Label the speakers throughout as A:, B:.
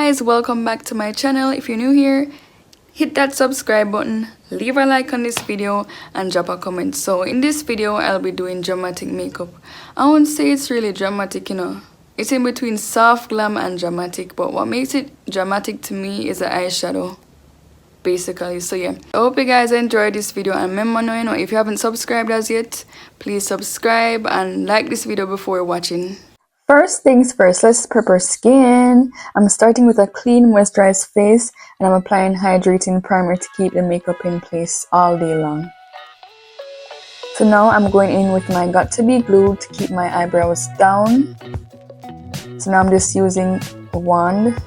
A: guys, welcome back to my channel. If you're new here, hit that subscribe button, leave a like on this video and drop a comment. So in this video I'll be doing dramatic makeup. I won't say it's really dramatic, it's in between soft glam and dramatic, but what makes it dramatic to me is the eyeshadow basically. So yeah, I hope you guys enjoyed this video, and remember now, if you haven't subscribed as yet, please subscribe and like this video before watching. First things first, let's prep our skin. I'm starting with a clean moisturized face, and I'm applying hydrating primer to keep the makeup in place all day long. So now I'm going in with my Got To Be glue to keep my eyebrows down. So now I'm just using a wand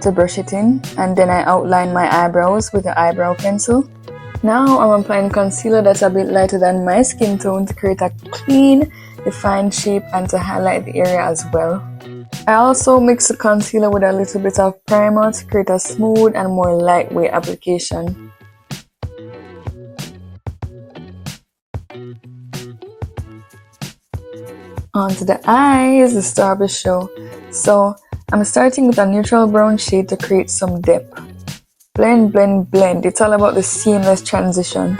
A: to brush it in, and then I outline my eyebrows with the eyebrow pencil. Now I'm applying concealer that's a bit lighter than my skin tone to create a clean, defined shape and to highlight the area as well. I also mix the concealer with a little bit of primer to create a smooth and more lightweight application. Onto the eyes, the star of the show. So I'm starting with a neutral brown shade to create some depth. Blend, blend, blend. It's all about the seamless transition.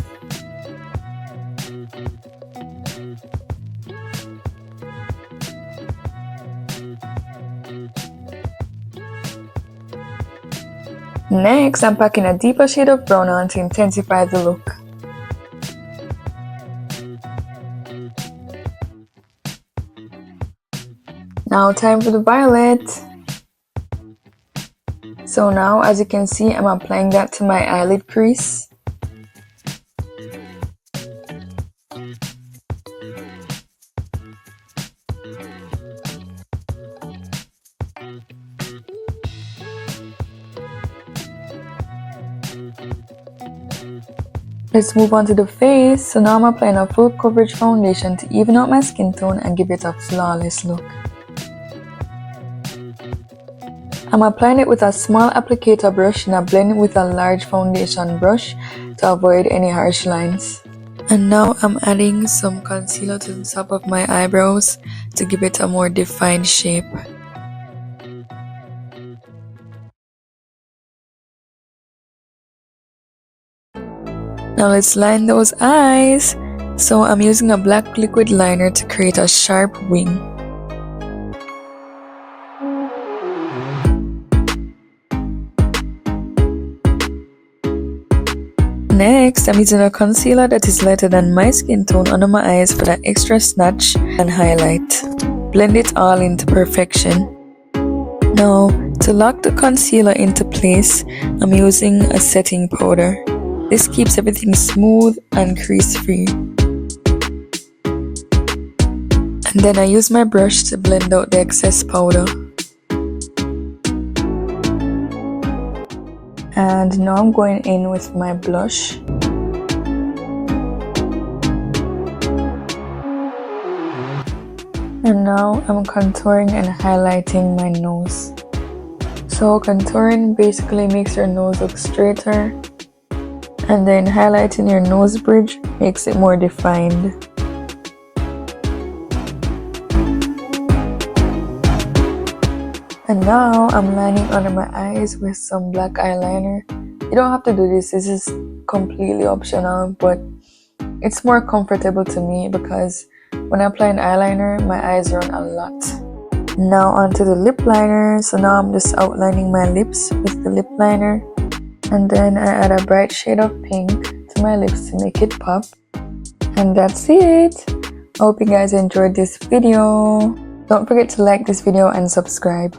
A: Next, I'm packing a deeper shade of brown on to intensify the look. Now time for the violet. So now, as you can see, I'm applying that to my eyelid crease. Let's move on to the face. So now I'm applying a full coverage foundation to even out my skin tone and give it a flawless look. I'm applying it with a small applicator brush and I blend it with a large foundation brush to avoid any harsh lines. And now I'm adding some concealer to the top of my eyebrows to give it a more defined shape. Now let's line those eyes. So I'm using a black liquid liner to create a sharp wing. Next, I'm using a concealer that is lighter than my skin tone under my eyes for that extra snatch and highlight. Blend it all into perfection. Now, to lock the concealer into place, I'm using a setting powder. This keeps everything smooth and crease-free. And then I use my brush to blend out the excess powder. And now I'm going in with my blush. And now I'm contouring and highlighting my nose. So contouring basically makes your nose look straighter, and then highlighting your nose bridge makes it more defined. And now I'm lining under my eyes with some black eyeliner. You don't have to do this, this is completely optional, but it's more comfortable to me because when I apply an eyeliner, my eyes run a lot. Now onto the lip liner. So now I'm just outlining my lips with the lip liner. And then I add a bright shade of pink to my lips to make it pop. And that's it. I hope you guys enjoyed this video. Don't forget to like this video and subscribe.